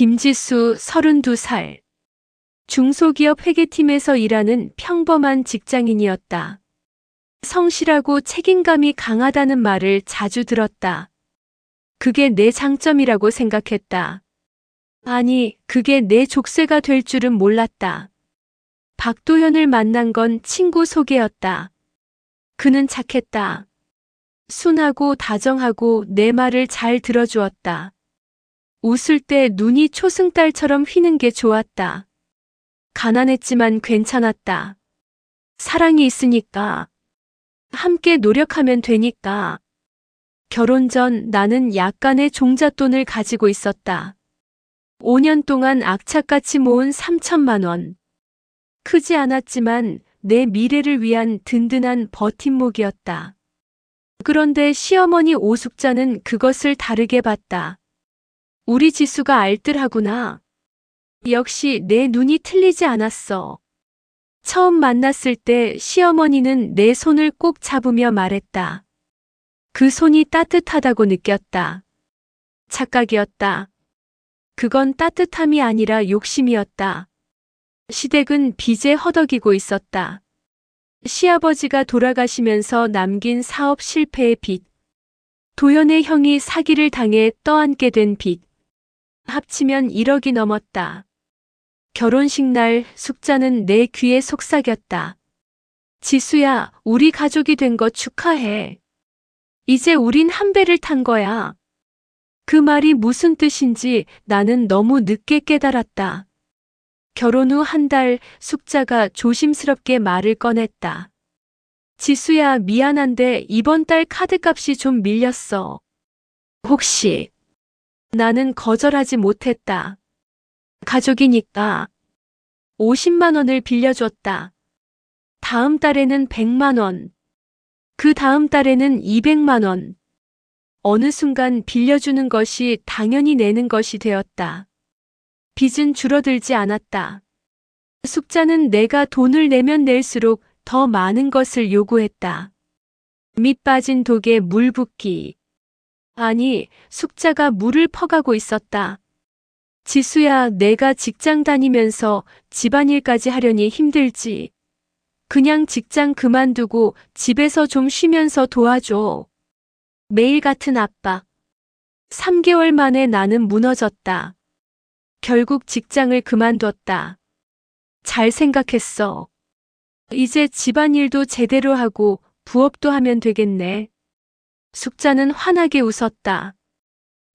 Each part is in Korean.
김지수 32살. 중소기업 회계팀에서 일하는 평범한 직장인이었다. 성실하고 책임감이 강하다는 말을 자주 들었다. 그게 내 장점이라고 생각했다. 아니, 그게 내 족쇄가 될 줄은 몰랐다. 박도현을 만난 건 친구 소개였다. 그는 착했다. 순하고 다정하고 내 말을 잘 들어주었다. 웃을 때 눈이 초승달처럼 휘는 게 좋았다. 가난했지만 괜찮았다. 사랑이 있으니까. 함께 노력하면 되니까. 결혼 전 나는 약간의 종잣돈을 가지고 있었다. 5년 동안 악착같이 모은 3천만 원. 크지 않았지만 내 미래를 위한 든든한 버팀목이었다. 그런데 시어머니 오숙자는 그것을 다르게 봤다. 우리 지수가 알뜰하구나. 역시 내 눈이 틀리지 않았어. 처음 만났을 때 시어머니는 내 손을 꼭 잡으며 말했다. 그 손이 따뜻하다고 느꼈다. 착각이었다. 그건 따뜻함이 아니라 욕심이었다. 시댁은 빚에 허덕이고 있었다. 시아버지가 돌아가시면서 남긴 사업 실패의 빚. 도연의 형이 사기를 당해 떠안게 된 빚. 합치면 1억이 넘었다. 결혼식 날 숙자는 내 귀에 속삭였다. 지수야, 우리 가족이 된 거 축하해. 이제 우린 한 배를 탄 거야. 그 말이 무슨 뜻인지 나는 너무 늦게 깨달았다. 결혼 후 한 달 숙자가 조심스럽게 말을 꺼냈다. 지수야, 미안한데 이번 달 카드값이 좀 밀렸어. 혹시. 나는 거절하지 못했다. 가족이니까. 50만 원을 빌려줬다. 다음 달에는 100만 원. 그 다음 달에는 200만 원. 어느 순간 빌려주는 것이 당연히 내는 것이 되었다. 빚은 줄어들지 않았다. 숙자는 내가 돈을 내면 낼수록 더 많은 것을 요구했다. 밑 빠진 독에 물 붓기. 아니, 숙자가 물을 퍼가고 있었다. 지수야, 내가 직장 다니면서 집안일까지 하려니 힘들지. 그냥 직장 그만두고 집에서 좀 쉬면서 도와줘. 매일 같은 압박. 3개월 만에 나는 무너졌다. 결국 직장을 그만뒀다. 잘 생각했어. 이제 집안일도 제대로 하고 부업도 하면 되겠네. 숙자는 환하게 웃었다.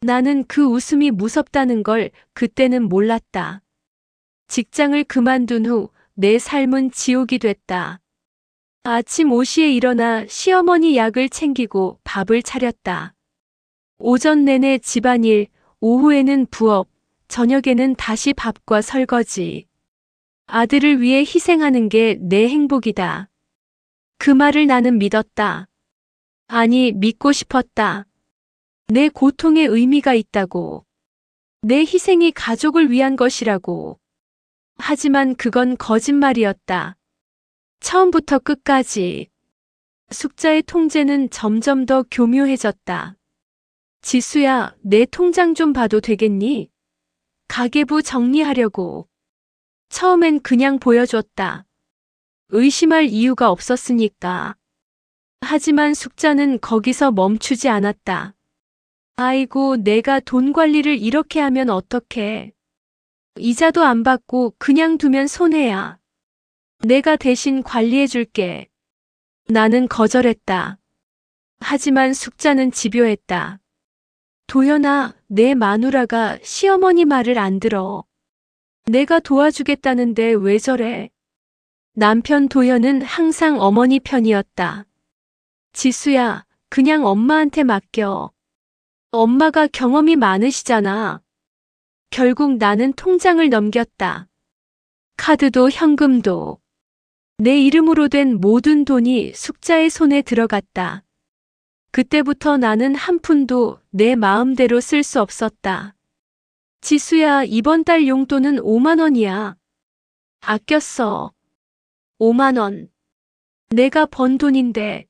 나는 그 웃음이 무섭다는 걸 그때는 몰랐다. 직장을 그만둔 후 내 삶은 지옥이 됐다. 아침 5시에 일어나 시어머니 약을 챙기고 밥을 차렸다. 오전 내내 집안일, 오후에는 부업, 저녁에는 다시 밥과 설거지. 아들을 위해 희생하는 게 내 행복이다. 그 말을 나는 믿었다. 아니, 믿고 싶었다. 내 고통에 의미가 있다고. 내 희생이 가족을 위한 것이라고. 하지만 그건 거짓말이었다. 처음부터 끝까지. 숙자의 통제는 점점 더 교묘해졌다. 지수야, 내 통장 좀 봐도 되겠니? 가계부 정리하려고. 처음엔 그냥 보여줬다. 의심할 이유가 없었으니까. 하지만 숙자는 거기서 멈추지 않았다. 아이고, 내가 돈 관리를 이렇게 하면 어떡해. 이자도 안 받고 그냥 두면 손해야. 내가 대신 관리해줄게. 나는 거절했다. 하지만 숙자는 집요했다. 도연아, 내 마누라가 시어머니 말을 안 들어. 내가 도와주겠다는데 왜 저래? 남편 도연은 항상 어머니 편이었다. 지수야, 그냥 엄마한테 맡겨. 엄마가 경험이 많으시잖아. 결국 나는 통장을 넘겼다. 카드도 현금도. 내 이름으로 된 모든 돈이 숙자의 손에 들어갔다. 그때부터 나는 한 푼도 내 마음대로 쓸 수 없었다. 지수야, 이번 달 용돈은 5만 원이야. 아껴 써. 5만 원. 내가 번 돈인데.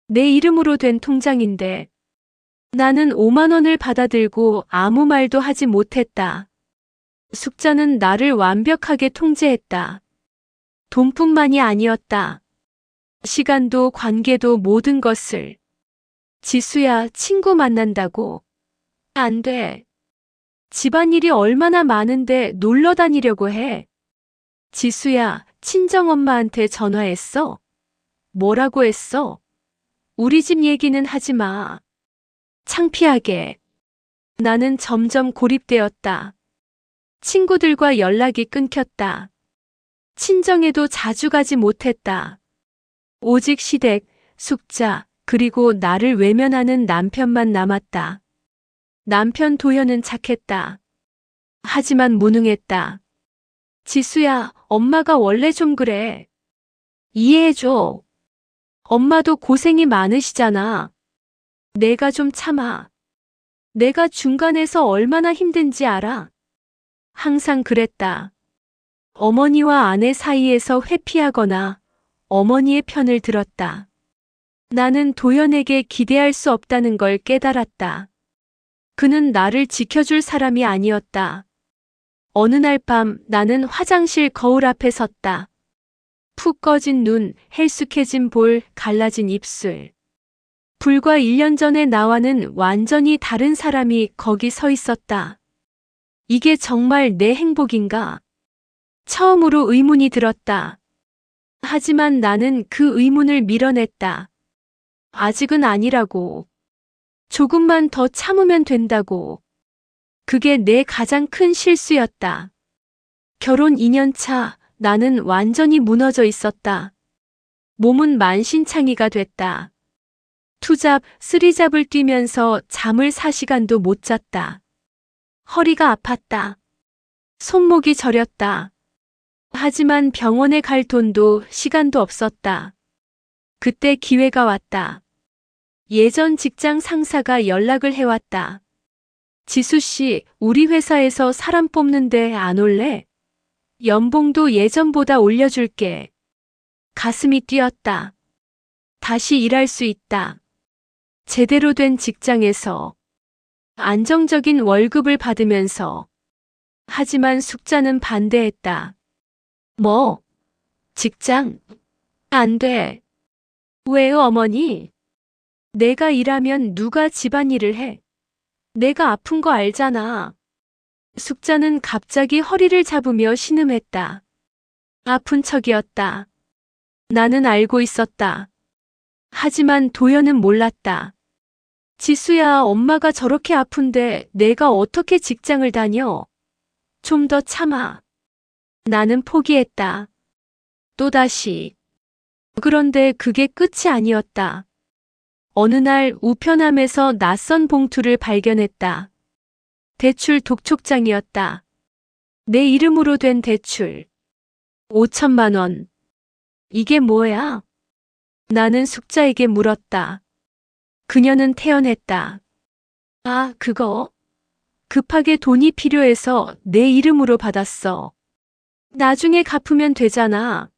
내 이름으로 된 통장인데. 나는 5만 원을 받아들고 아무 말도 하지 못했다. 숙자는 나를 완벽하게 통제했다. 돈뿐만이 아니었다. 시간도 관계도 모든 것을. 지수야, 친구 만난다고. 안 돼. 집안일이 얼마나 많은데 놀러 다니려고 해. 지수야, 친정엄마한테 전화했어? 뭐라고 했어? 우리 집 얘기는 하지 마. 창피하게. 나는 점점 고립되었다. 친구들과 연락이 끊겼다. 친정에도 자주 가지 못했다. 오직 시댁, 숙자, 그리고 나를 외면하는 남편만 남았다. 남편 도현은 착했다. 하지만 무능했다. 지수야, 엄마가 원래 좀 그래. 이해해줘. 엄마도 고생이 많으시잖아. 내가 좀 참아. 내가 중간에서 얼마나 힘든지 알아. 항상 그랬다. 어머니와 아내 사이에서 회피하거나 어머니의 편을 들었다. 나는 도연에게 기대할 수 없다는 걸 깨달았다. 그는 나를 지켜줄 사람이 아니었다. 어느 날 밤 나는 화장실 거울 앞에 섰다. 푹 꺼진 눈, 헬쑥해진 볼, 갈라진 입술. 불과 1년 전에 나와는 완전히 다른 사람이 거기 서 있었다. 이게 정말 내 행복인가? 처음으로 의문이 들었다. 하지만 나는 그 의문을 밀어냈다. 아직은 아니라고. 조금만 더 참으면 된다고. 그게 내 가장 큰 실수였다. 결혼 2년 차, 나는 완전히 무너져 있었다. 몸은 만신창이가 됐다. 투잡, 쓰리잡을 뛰면서 잠을 4시간도 못 잤다. 허리가 아팠다. 손목이 저렸다. 하지만 병원에 갈 돈도 시간도 없었다. 그때 기회가 왔다. 예전 직장 상사가 연락을 해왔다. 지수 씨, 우리 회사에서 사람 뽑는데 안 올래? 연봉도 예전보다 올려줄게. 가슴이 뛰었다. 다시 일할 수 있다. 제대로 된 직장에서 안정적인 월급을 받으면서. 하지만 숙자는 반대했다. 뭐? 직장? 안 돼. 왜요, 어머니? 내가 일하면 누가 집안일을 해? 내가 아픈 거 알잖아. 숙자는 갑자기 허리를 잡으며 신음했다. 아픈 척이었다. 나는 알고 있었다. 하지만 도연은 몰랐다. 지수야, 엄마가 저렇게 아픈데 내가 어떻게 직장을 다녀? 좀 더 참아. 나는 포기했다. 또다시. 그런데 그게 끝이 아니었다. 어느 날 우편함에서 낯선 봉투를 발견했다. 대출 독촉장이었다. 내 이름으로 된 대출. 5천만 원. 이게 뭐야? 나는 숙자에게 물었다. 그녀는 태연했다. 아, 그거? 급하게 돈이 필요해서 내 이름으로 받았어. 나중에 갚으면 되잖아.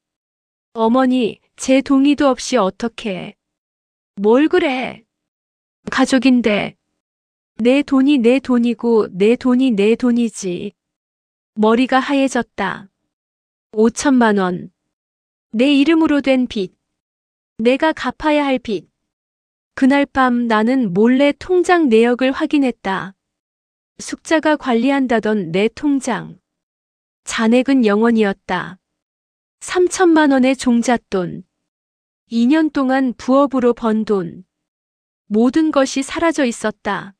어머니, 제 동의도 없이 어떡해. 뭘 그래? 가족인데. 내 돈이 내 돈이고 내 돈이 내 돈이지. 머리가 하얘졌다. 5천만 원. 내 이름으로 된 빚. 내가 갚아야 할 빚. 그날 밤 나는 몰래 통장 내역을 확인했다. 숙자가 관리한다던 내 통장. 잔액은 0원이었다. 3천만 원의 종잣돈. 2년 동안 부업으로 번 돈. 모든 것이 사라져 있었다.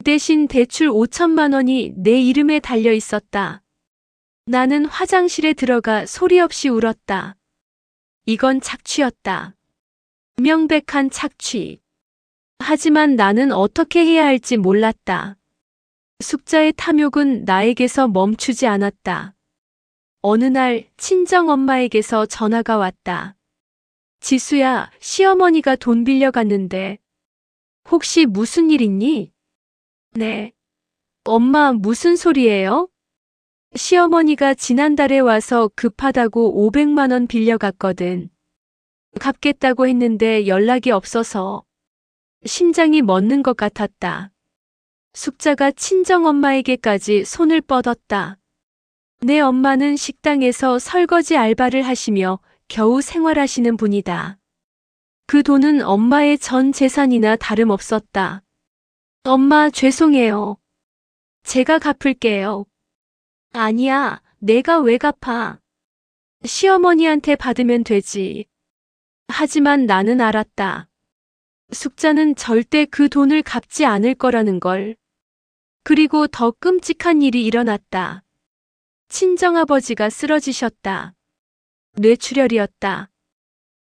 대신 대출 5천만 원이 내 이름에 달려 있었다. 나는 화장실에 들어가 소리 없이 울었다. 이건 착취였다. 명백한 착취. 하지만 나는 어떻게 해야 할지 몰랐다. 숙자의 탐욕은 나에게서 멈추지 않았다. 어느 날 친정엄마에게서 전화가 왔다. 지수야, 시어머니가 돈 빌려갔는데 혹시 무슨 일 있니? 네. 엄마, 무슨 소리예요? 시어머니가 지난달에 와서 급하다고 500만 원 빌려갔거든. 갚겠다고 했는데 연락이 없어서 심장이 멎는 것 같았다. 숙자가 친정엄마에게까지 손을 뻗었다. 내 엄마는 식당에서 설거지 알바를 하시며 겨우 생활하시는 분이다. 그 돈은 엄마의 전 재산이나 다름없었다. 엄마, 죄송해요. 제가 갚을게요. 아니야, 내가 왜 갚아? 시어머니한테 받으면 되지. 하지만 나는 알았다. 숙자는 절대 그 돈을 갚지 않을 거라는 걸. 그리고 더 끔찍한 일이 일어났다. 친정아버지가 쓰러지셨다. 뇌출혈이었다.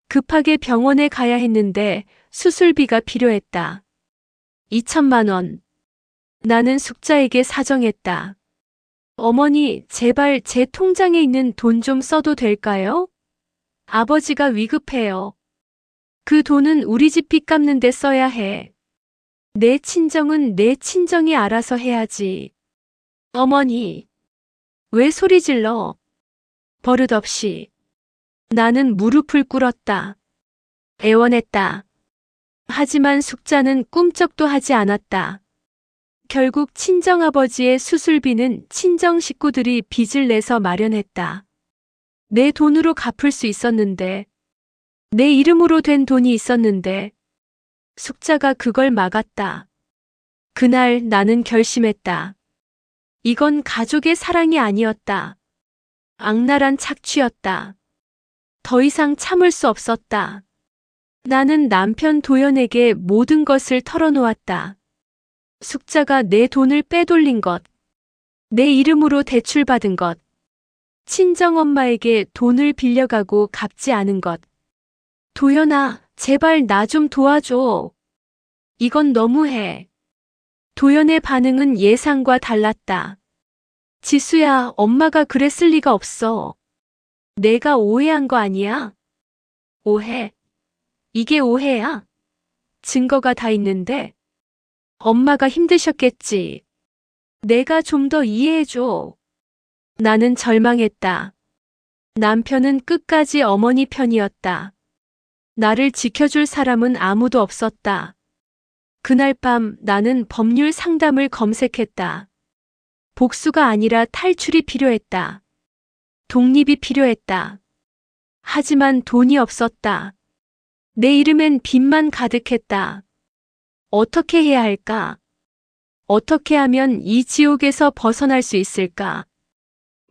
급하게 병원에 가야 했는데 수술비가 필요했다. 2천만 원. 나는 숙자에게 사정했다. 어머니, 제발 제 통장에 있는 돈 좀 써도 될까요? 아버지가 위급해요. 그 돈은 우리 집 빚 갚는 데 써야 해. 내 친정은 내 친정이 알아서 해야지. 어머니, 왜 소리 질러? 버릇없이. 나는 무릎을 꿇었다. 애원했다. 하지만 숙자는 꿈쩍도 하지 않았다. 결국 친정아버지의 수술비는 친정 식구들이 빚을 내서 마련했다. 내 돈으로 갚을 수 있었는데, 내 이름으로 된 돈이 있었는데, 숙자가 그걸 막았다. 그날 나는 결심했다. 이건 가족의 사랑이 아니었다. 악랄한 착취였다. 더 이상 참을 수 없었다. 나는 남편 도연에게 모든 것을 털어놓았다. 숙자가 내 돈을 빼돌린 것, 내 이름으로 대출받은 것, 친정엄마에게 돈을 빌려가고 갚지 않은 것. 도연아, 제발 나 좀 도와줘. 이건 너무해. 도연의 반응은 예상과 달랐다. 지수야, 엄마가 그랬을 리가 없어. 내가 오해한 거 아니야? 오해? 이게 오해야? 증거가 다 있는데. 엄마가 힘드셨겠지. 내가 좀 더 이해해줘. 나는 절망했다. 남편은 끝까지 어머니 편이었다. 나를 지켜줄 사람은 아무도 없었다. 그날 밤 나는 법률 상담을 검색했다. 복수가 아니라 탈출이 필요했다. 독립이 필요했다. 하지만 돈이 없었다. 내 이름엔 빚만 가득했다. 어떻게 해야 할까? 어떻게 하면 이 지옥에서 벗어날 수 있을까?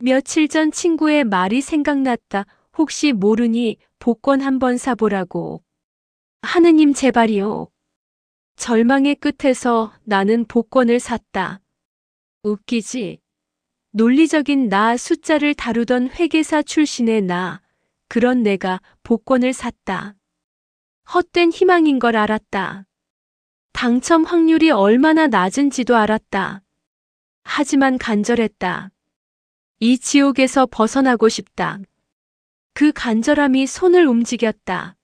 며칠 전 친구의 말이 생각났다. 혹시 모르니 복권 한번 사보라고. 하느님 제발이요. 절망의 끝에서 나는 복권을 샀다. 웃기지? 논리적인 나, 숫자를 다루던 회계사 출신의 나, 그런 내가 복권을 샀다. 헛된 희망인 걸 알았다. 당첨 확률이 얼마나 낮은지도 알았다. 하지만 간절했다. 이 지옥에서 벗어나고 싶다. 그 간절함이 손을 움직였다.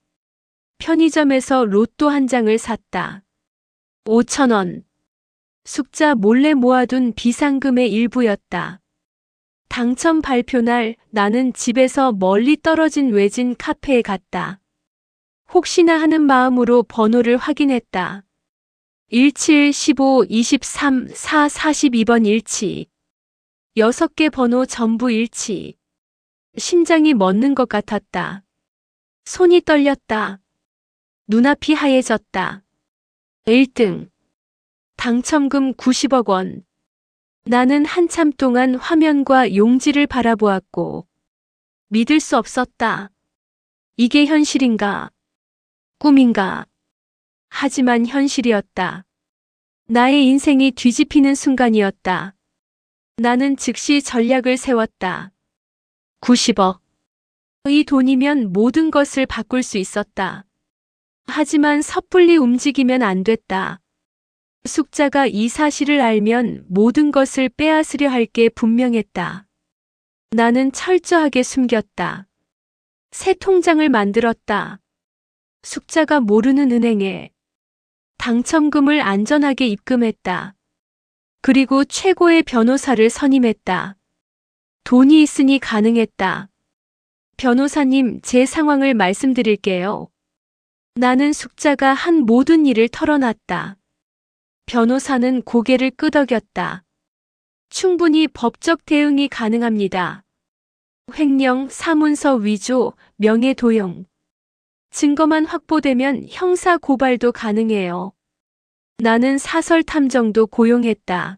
편의점에서 로또 한 장을 샀다. 5,000원. 숙자 몰래 모아둔 비상금의 일부였다. 당첨 발표날 나는 집에서 멀리 떨어진 외진 카페에 갔다. 혹시나 하는 마음으로 번호를 확인했다. 17, 15, 23, 4, 42번 일치. 6개 번호 전부 일치. 심장이 멎는 것 같았다. 손이 떨렸다. 눈앞이 하얘졌다. 1등. 당첨금 90억 원. 나는 한참 동안 화면과 용지를 바라보았고 믿을 수 없었다. 이게 현실인가? 꿈인가? 하지만 현실이었다. 나의 인생이 뒤집히는 순간이었다. 나는 즉시 전략을 세웠다. 90억. 이 돈이면 모든 것을 바꿀 수 있었다. 하지만 섣불리 움직이면 안 됐다. 숙자가 이 사실을 알면 모든 것을 빼앗으려 할 게 분명했다. 나는 철저하게 숨겼다. 새 통장을 만들었다. 숙자가 모르는 은행에 당첨금을 안전하게 입금했다. 그리고 최고의 변호사를 선임했다. 돈이 있으니 가능했다. 변호사님, 제 상황을 말씀드릴게요. 나는 숙자가 한 모든 일을 털어놨다. 변호사는 고개를 끄덕였다. 충분히 법적 대응이 가능합니다. 횡령, 사문서 위조, 명예 도용. 증거만 확보되면 형사 고발도 가능해요. 나는 사설 탐정도 고용했다.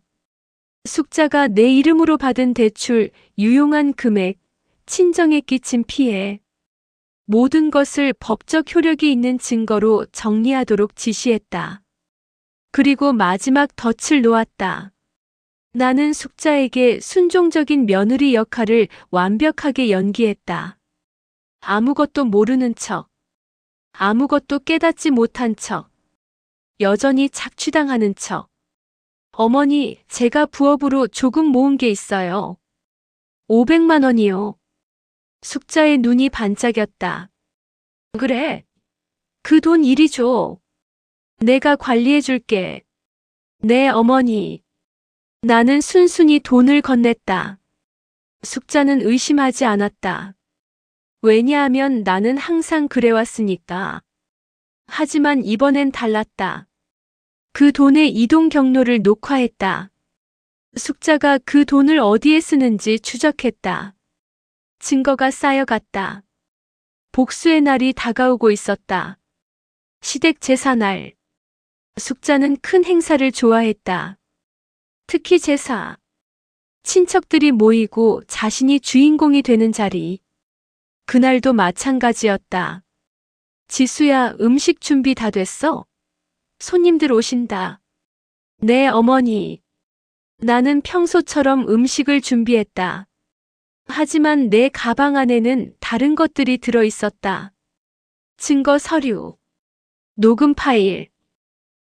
숙자가 내 이름으로 받은 대출, 유용한 금액, 친정에 끼친 피해. 모든 것을 법적 효력이 있는 증거로 정리하도록 지시했다. 그리고 마지막 덫을 놓았다. 나는 숙자에게 순종적인 며느리 역할을 완벽하게 연기했다. 아무것도 모르는 척, 아무것도 깨닫지 못한 척, 여전히 착취당하는 척. 어머니, 제가 부업으로 조금 모은 게 있어요. 500만 원이요. 숙자의 눈이 반짝였다. 그래. 그 돈 이리 줘. 내가 관리해 줄게. 네, 어머니. 나는 순순히 돈을 건넸다. 숙자는 의심하지 않았다. 왜냐하면 나는 항상 그래왔으니까. 하지만 이번엔 달랐다. 그 돈의 이동 경로를 녹화했다. 숙자가 그 돈을 어디에 쓰는지 추적했다. 증거가 쌓여갔다. 복수의 날이 다가오고 있었다. 시댁 제사날. 숙자는 큰 행사를 좋아했다. 특히 제사. 친척들이 모이고 자신이 주인공이 되는 자리. 그날도 마찬가지였다. 지수야, 음식 준비 다 됐어? 손님들 오신다. 네, 어머니. 나는 평소처럼 음식을 준비했다. 하지만 내 가방 안에는 다른 것들이 들어 있었다. 증거 서류, 녹음 파일,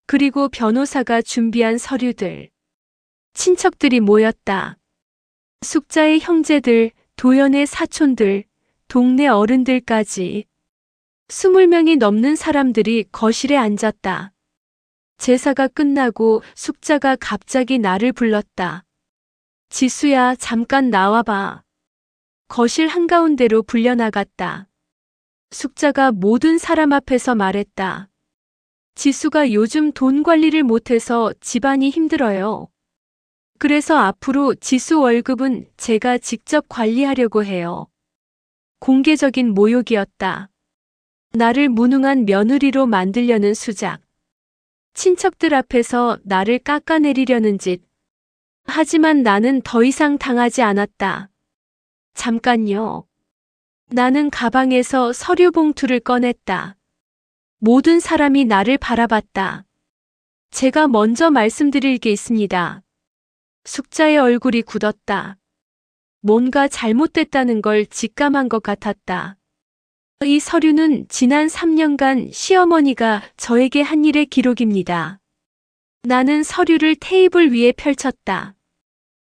그리고 변호사가 준비한 서류들. 친척들이 모였다. 숙자의 형제들, 도연의 사촌들, 동네 어른들까지 20명이 넘는 사람들이 거실에 앉았다. 제사가 끝나고 숙자가 갑자기 나를 불렀다. 지수야, 잠깐 나와봐. 거실 한가운데로 불려나갔다. 숙자가 모든 사람 앞에서 말했다. 지수가 요즘 돈 관리를 못해서 집안이 힘들어요. 그래서 앞으로 지수 월급은 제가 직접 관리하려고 해요. 공개적인 모욕이었다. 나를 무능한 며느리로 만들려는 수작. 친척들 앞에서 나를 깎아내리려는 짓. 하지만 나는 더 이상 당하지 않았다. 잠깐요. 나는 가방에서 서류 봉투를 꺼냈다. 모든 사람이 나를 바라봤다. 제가 먼저 말씀드릴 게 있습니다. 숙자의 얼굴이 굳었다. 뭔가 잘못됐다는 걸 직감한 것 같았다. 이 서류는 지난 3년간 시어머니가 저에게 한 일의 기록입니다. 나는 서류를 테이블 위에 펼쳤다.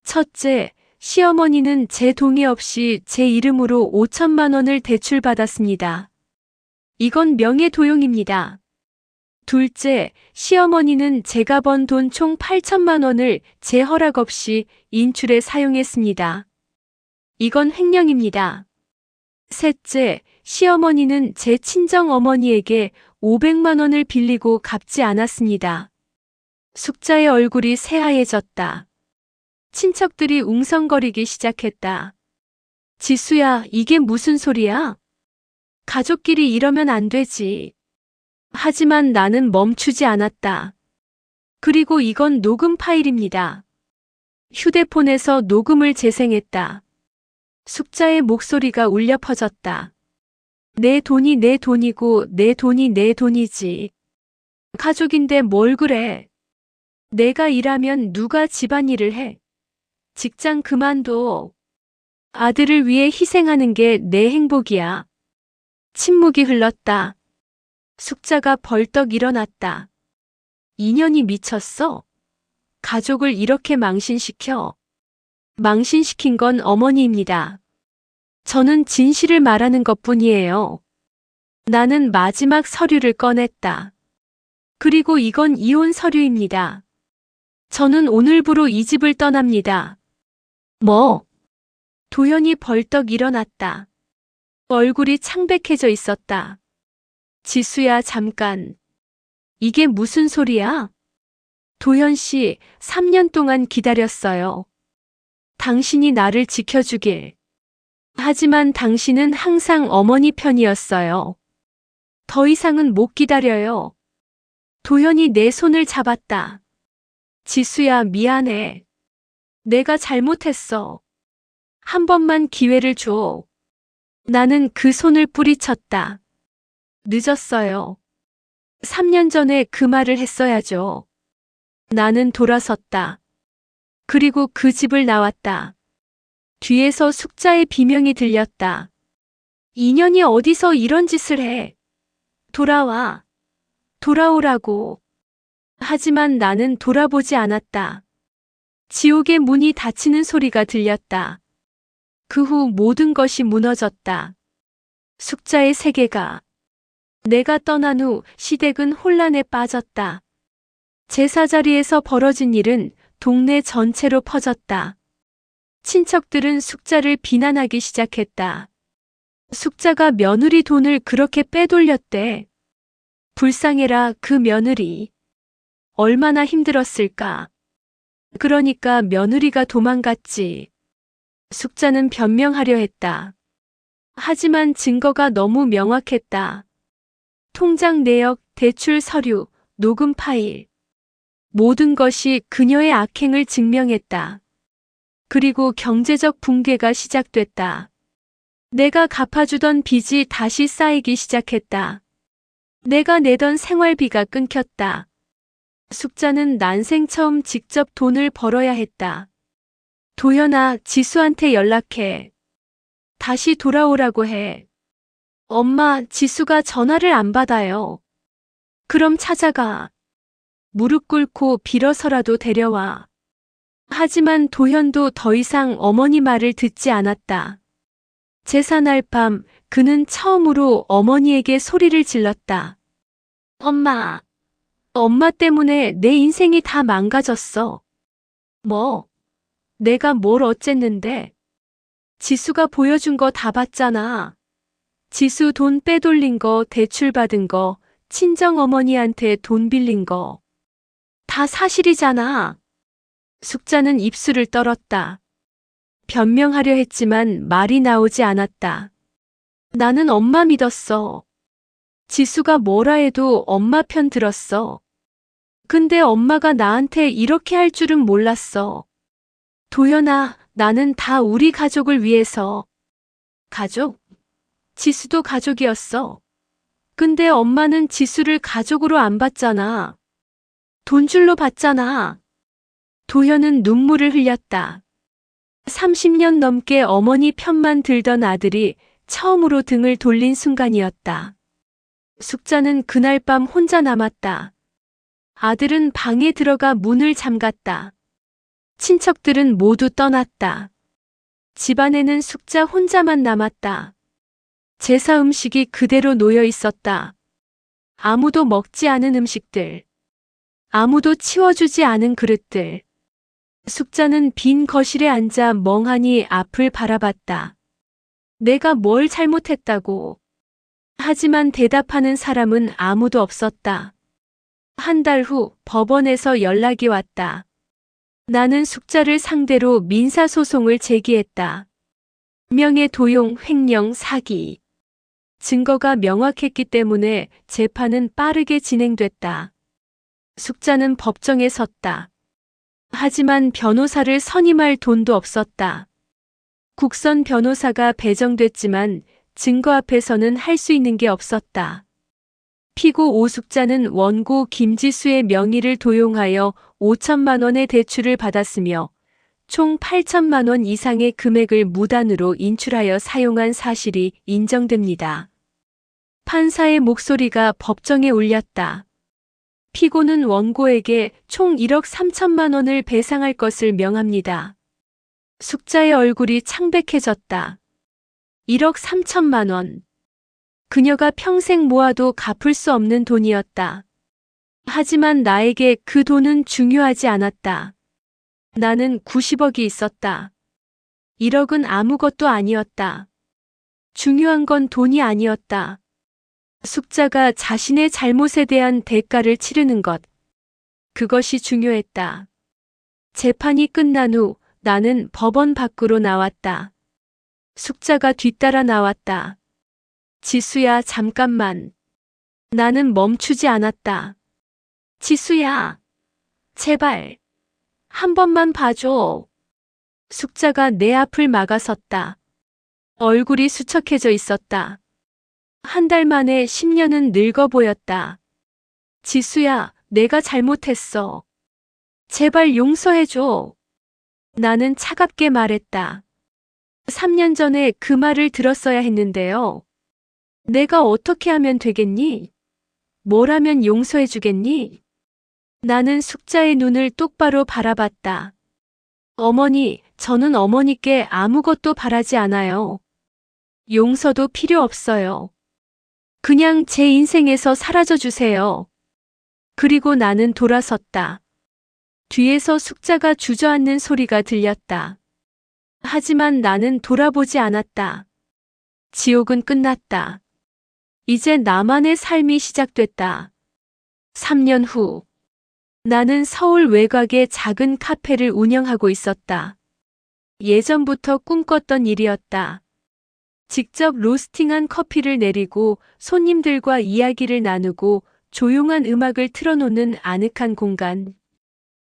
첫째, 시어머니는 제 동의 없이 제 이름으로 5천만 원을 대출받았습니다. 이건 명예도용입니다. 둘째, 시어머니는 제가 번 돈 총 8천만 원을 제 허락 없이 인출에 사용했습니다. 이건 횡령입니다. 셋째, 시어머니는 제 친정 어머니에게 500만 원을 빌리고 갚지 않았습니다. 숙자의 얼굴이 새하얘졌다. 친척들이 웅성거리기 시작했다. 지수야, 이게 무슨 소리야? 가족끼리 이러면 안 되지. 하지만 나는 멈추지 않았다. 그리고 이건 녹음 파일입니다. 휴대폰에서 녹음을 재생했다. 숙자의 목소리가 울려 퍼졌다. 내 돈이 내 돈이고 내 돈이 내 돈이지. 가족인데 뭘 그래. 내가 일하면 누가 집안일을 해. 직장 그만둬. 아들을 위해 희생하는 게 내 행복이야. 침묵이 흘렀다. 숙자가 벌떡 일어났다. 인연이 미쳤어? 가족을 이렇게 망신시켜. 망신시킨 건 어머니입니다. 저는 진실을 말하는 것뿐이에요. 나는 마지막 서류를 꺼냈다. 그리고 이건 이혼 서류입니다. 저는 오늘부로 이 집을 떠납니다. 뭐? 도연이 벌떡 일어났다. 얼굴이 창백해져 있었다. 지수야, 잠깐. 이게 무슨 소리야? 도현 씨, 3년 동안 기다렸어요. 당신이 나를 지켜주길. 하지만 당신은 항상 어머니 편이었어요. 더 이상은 못 기다려요. 도현이 내 손을 잡았다. 지수야, 미안해. 내가 잘못했어. 한 번만 기회를 줘. 나는 그 손을 뿌리쳤다. 늦었어요. 3년 전에 그 말을 했어야죠. 나는 돌아섰다. 그리고 그 집을 나왔다. 뒤에서 숙자의 비명이 들렸다. 인연이 어디서 이런 짓을 해? 돌아와. 돌아오라고. 하지만 나는 돌아보지 않았다. 지옥의 문이 닫히는 소리가 들렸다. 그 후 모든 것이 무너졌다. 숙자의 세계가. 내가 떠난 후 시댁은 혼란에 빠졌다. 제사 자리에서 벌어진 일은 동네 전체로 퍼졌다. 친척들은 숙자를 비난하기 시작했다. 숙자가 며느리 돈을 그렇게 빼돌렸대. 불쌍해라, 그 며느리. 얼마나 힘들었을까. 그러니까 며느리가 도망갔지. 숙자는 변명하려 했다. 하지만 증거가 너무 명확했다. 통장 내역, 대출 서류, 녹음 파일. 모든 것이 그녀의 악행을 증명했다. 그리고 경제적 붕괴가 시작됐다. 내가 갚아주던 빚이 다시 쌓이기 시작했다. 내가 내던 생활비가 끊겼다. 숙자는 난생 처음 직접 돈을 벌어야 했다. 도현아, 지수한테 연락해. 다시 돌아오라고 해. 엄마, 지수가 전화를 안 받아요. 그럼 찾아가. 무릎 꿇고 빌어서라도 데려와. 하지만 도현도 더 이상 어머니 말을 듣지 않았다. 제사날 밤, 그는 처음으로 어머니에게 소리를 질렀다. 엄마. 엄마 때문에 내 인생이 다 망가졌어. 뭐? 내가 뭘 어쨌는데? 지수가 보여준 거 다 봤잖아. 지수 돈 빼돌린 거, 대출 받은 거, 친정 어머니한테 돈 빌린 거. 다 사실이잖아. 숙자는 입술을 떨었다. 변명하려 했지만 말이 나오지 않았다. 나는 엄마 믿었어. 지수가 뭐라 해도 엄마 편 들었어. 근데 엄마가 나한테 이렇게 할 줄은 몰랐어. 도연아, 나는 다 우리 가족을 위해서. 가족? 지수도 가족이었어. 근데 엄마는 지수를 가족으로 안 봤잖아. 돈줄로 봤잖아. 도현은 눈물을 흘렸다. 30년 넘게 어머니 편만 들던 아들이 처음으로 등을 돌린 순간이었다. 숙자는 그날 밤 혼자 남았다. 아들은 방에 들어가 문을 잠갔다. 친척들은 모두 떠났다. 집안에는 숙자 혼자만 남았다. 제사 음식이 그대로 놓여 있었다. 아무도 먹지 않은 음식들. 아무도 치워주지 않은 그릇들. 숙자는 빈 거실에 앉아 멍하니 앞을 바라봤다. 내가 뭘 잘못했다고. 하지만 대답하는 사람은 아무도 없었다. 한 달 후 법원에서 연락이 왔다. 나는 숙자를 상대로 민사소송을 제기했다. 명예도용, 횡령, 사기. 증거가 명확했기 때문에 재판은 빠르게 진행됐다. 숙자는 법정에 섰다. 하지만 변호사를 선임할 돈도 없었다. 국선 변호사가 배정됐지만 증거 앞에서는 할 수 있는 게 없었다. 피고 오숙자는 원고 김지수의 명의를 도용하여 5천만 원의 대출을 받았으며 총 8천만 원 이상의 금액을 무단으로 인출하여 사용한 사실이 인정됩니다. 판사의 목소리가 법정에 울렸다. 피고는 원고에게 총 1억 3천만 원을 배상할 것을 명합니다. 숙자의 얼굴이 창백해졌다. 1억 3천만 원. 그녀가 평생 모아도 갚을 수 없는 돈이었다. 하지만 나에게 그 돈은 중요하지 않았다. 나는 90억이 있었다. 1억은 아무것도 아니었다. 중요한 건 돈이 아니었다. 숙자가 자신의 잘못에 대한 대가를 치르는 것. 그것이 중요했다. 재판이 끝난 후 나는 법원 밖으로 나왔다. 숙자가 뒤따라 나왔다. 지수야, 잠깐만. 나는 멈추지 않았다. 지수야, 제발. 한 번만 봐줘. 숙자가 내 앞을 막아섰다. 얼굴이 수척해져 있었다. 한 달 만에 10년은 늙어 보였다. 지수야, 내가 잘못했어. 제발 용서해줘. 나는 차갑게 말했다. 3년 전에 그 말을 들었어야 했는데요. 내가 어떻게 하면 되겠니? 뭘 하면 용서해주겠니? 나는 숙자의 눈을 똑바로 바라봤다. 어머니, 저는 어머니께 아무것도 바라지 않아요. 용서도 필요 없어요. 그냥 제 인생에서 사라져 주세요. 그리고 나는 돌아섰다. 뒤에서 숙자가 주저앉는 소리가 들렸다. 하지만 나는 돌아보지 않았다. 지옥은 끝났다. 이제 나만의 삶이 시작됐다. 3년 후, 나는 서울 외곽의 작은 카페를 운영하고 있었다. 예전부터 꿈꿨던 일이었다. 직접 로스팅한 커피를 내리고 손님들과 이야기를 나누고 조용한 음악을 틀어놓는 아늑한 공간.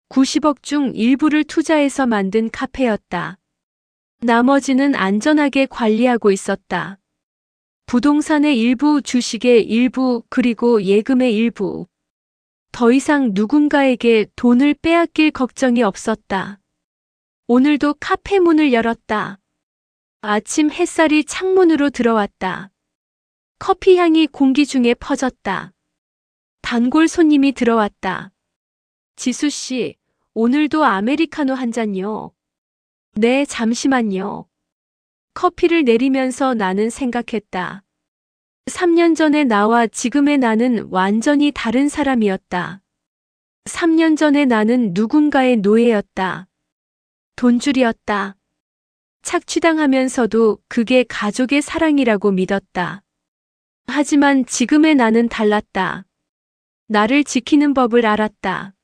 90억 중 일부를 투자해서 만든 카페였다. 나머지는 안전하게 관리하고 있었다. 부동산의 일부, 주식의 일부, 그리고 예금의 일부. 더 이상 누군가에게 돈을 빼앗길 걱정이 없었다. 오늘도 카페 문을 열었다. 아침 햇살이 창문으로 들어왔다. 커피 향이 공기 중에 퍼졌다. 단골 손님이 들어왔다. 지수 씨, 오늘도 아메리카노 한 잔요. 네, 잠시만요. 커피를 내리면서 나는 생각했다. 3년 전의 나와 지금의 나는 완전히 다른 사람이었다. 3년 전의 나는 누군가의 노예였다. 돈줄이었다. 착취당하면서도 그게 가족의 사랑이라고 믿었다. 하지만 지금의 나는 달랐다. 나를 지키는 법을 알았다.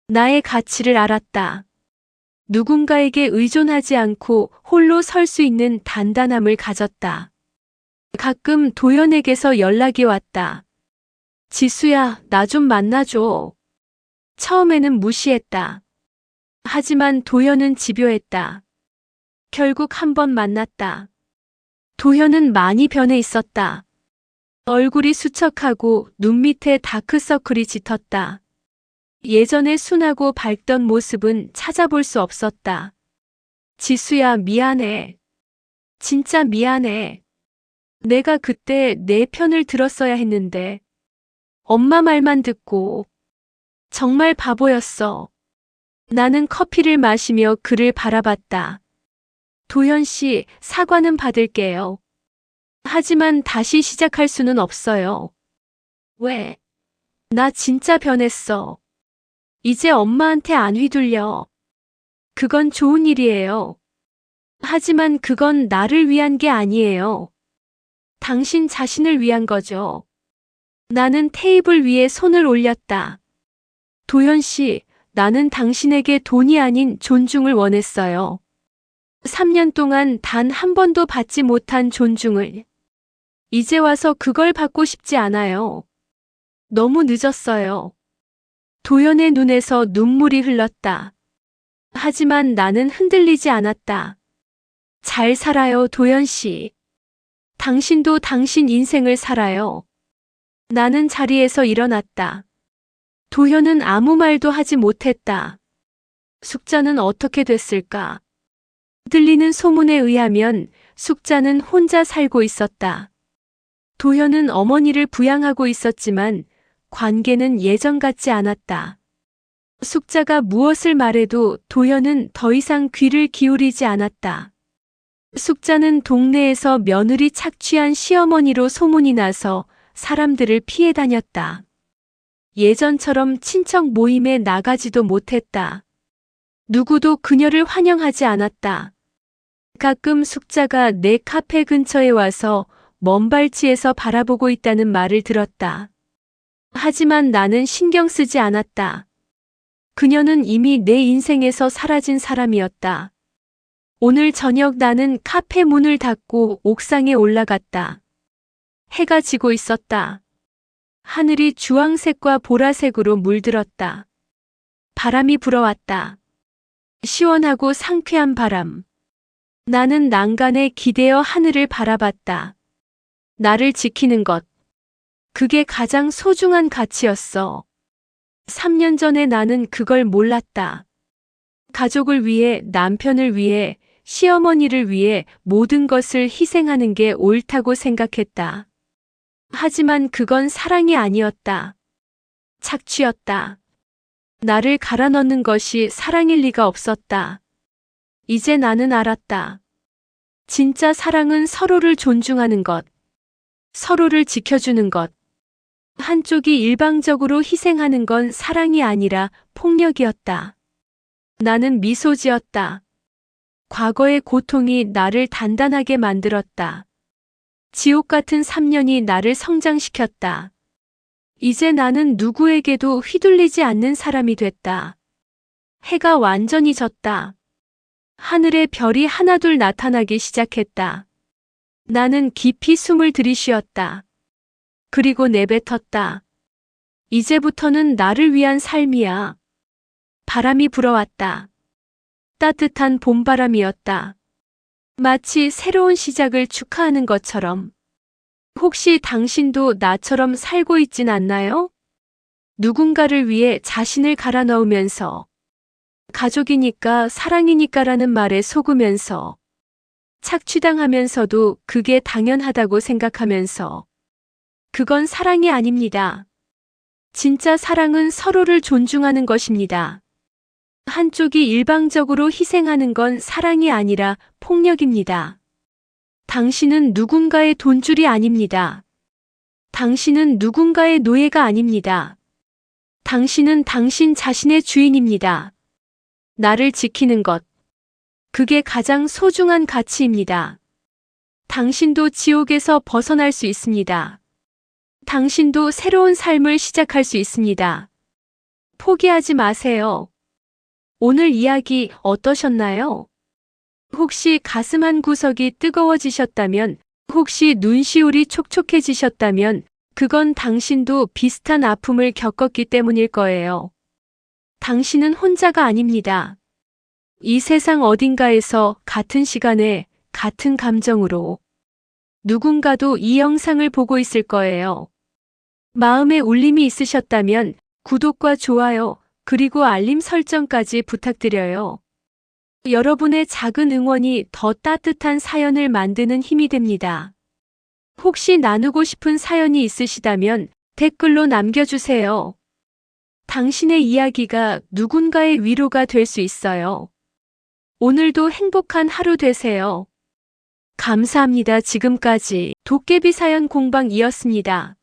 나의 가치를 알았다. 누군가에게 의존하지 않고 홀로 설 수 있는 단단함을 가졌다. 가끔 도연에게서 연락이 왔다. 지수야, 나 좀 만나줘. 처음에는 무시했다. 하지만 도연은 집요했다. 결국 한 번 만났다. 도연은 많이 변해 있었다. 얼굴이 수척하고 눈 밑에 다크서클이 짙었다. 예전에 순하고 밝던 모습은 찾아볼 수 없었다. 지수야, 미안해. 진짜 미안해. 내가 그때 내 편을 들었어야 했는데. 엄마 말만 듣고. 정말 바보였어. 나는 커피를 마시며 그를 바라봤다. 도연 씨, 사과는 받을게요. 하지만 다시 시작할 수는 없어요. 왜? 나 진짜 변했어. 이제 엄마한테 안 휘둘려. 그건 좋은 일이에요. 하지만 그건 나를 위한 게 아니에요. 당신 자신을 위한 거죠. 나는 테이블 위에 손을 올렸다. 도연 씨, 나는 당신에게 돈이 아닌 존중을 원했어요. 3년 동안 단 한 번도 받지 못한 존중을. 이제 와서 그걸 받고 싶지 않아요. 너무 늦었어요. 도연의 눈에서 눈물이 흘렀다. 하지만 나는 흔들리지 않았다. 잘 살아요, 도연 씨. 당신도 당신 인생을 살아요. 나는 자리에서 일어났다. 도연은 아무 말도 하지 못했다. 숙자는 어떻게 됐을까? 들리는 소문에 의하면 숙자는 혼자 살고 있었다. 도연은 어머니를 부양하고 있었지만 관계는 예전 같지 않았다. 숙자가 무엇을 말해도 도연은 더 이상 귀를 기울이지 않았다. 숙자는 동네에서 며느리 착취한 시어머니로 소문이 나서 사람들을 피해 다녔다. 예전처럼 친척 모임에 나가지도 못했다. 누구도 그녀를 환영하지 않았다. 가끔 숙자가 내 카페 근처에 와서 먼 발치에서 바라보고 있다는 말을 들었다. 하지만 나는 신경 쓰지 않았다. 그녀는 이미 내 인생에서 사라진 사람이었다. 오늘 저녁 나는 카페 문을 닫고 옥상에 올라갔다. 해가 지고 있었다. 하늘이 주황색과 보라색으로 물들었다. 바람이 불어왔다. 시원하고 상쾌한 바람. 나는 난간에 기대어 하늘을 바라봤다. 나를 지키는 것. 그게 가장 소중한 가치였어. 3년 전에 나는 그걸 몰랐다. 가족을 위해, 남편을 위해, 시어머니를 위해 모든 것을 희생하는 게 옳다고 생각했다. 하지만 그건 사랑이 아니었다. 착취였다. 나를 갈아 넣는 것이 사랑일 리가 없었다. 이제 나는 알았다. 진짜 사랑은 서로를 존중하는 것, 서로를 지켜주는 것. 한쪽이 일방적으로 희생하는 건 사랑이 아니라 폭력이었다. 나는 미소 지었다. 과거의 고통이 나를 단단하게 만들었다. 지옥 같은 3년이 나를 성장시켰다. 이제 나는 누구에게도 휘둘리지 않는 사람이 됐다. 해가 완전히 졌다. 하늘에 별이 하나둘 나타나기 시작했다. 나는 깊이 숨을 들이쉬었다. 그리고 내뱉었다. 이제부터는 나를 위한 삶이야. 바람이 불어왔다. 따뜻한 봄바람이었다. 마치 새로운 시작을 축하하는 것처럼. 혹시 당신도 나처럼 살고 있진 않나요? 누군가를 위해 자신을 갈아 넣으면서, 가족이니까 사랑이니까라는 말에 속으면서, 착취당하면서도 그게 당연하다고 생각하면서, 그건 사랑이 아닙니다. 진짜 사랑은 서로를 존중하는 것입니다. 한쪽이 일방적으로 희생하는 건 사랑이 아니라 폭력입니다. 당신은 누군가의 돈줄이 아닙니다. 당신은 누군가의 노예가 아닙니다. 당신은 당신 자신의 주인입니다. 나를 지키는 것. 그게 가장 소중한 가치입니다. 당신도 지옥에서 벗어날 수 있습니다. 당신도 새로운 삶을 시작할 수 있습니다. 포기하지 마세요. 오늘 이야기 어떠셨나요? 혹시 가슴 한 구석이 뜨거워지셨다면, 혹시 눈시울이 촉촉해지셨다면, 그건 당신도 비슷한 아픔을 겪었기 때문일 거예요. 당신은 혼자가 아닙니다. 이 세상 어딘가에서 같은 시간에, 같은 감정으로 누군가도 이 영상을 보고 있을 거예요. 마음에 울림이 있으셨다면 구독과 좋아요, 그리고 알림 설정까지 부탁드려요. 여러분의 작은 응원이 더 따뜻한 사연을 만드는 힘이 됩니다. 혹시 나누고 싶은 사연이 있으시다면 댓글로 남겨주세요. 당신의 이야기가 누군가의 위로가 될 수 있어요. 오늘도 행복한 하루 되세요. 감사합니다. 지금까지 도깨비 사연 공방이었습니다.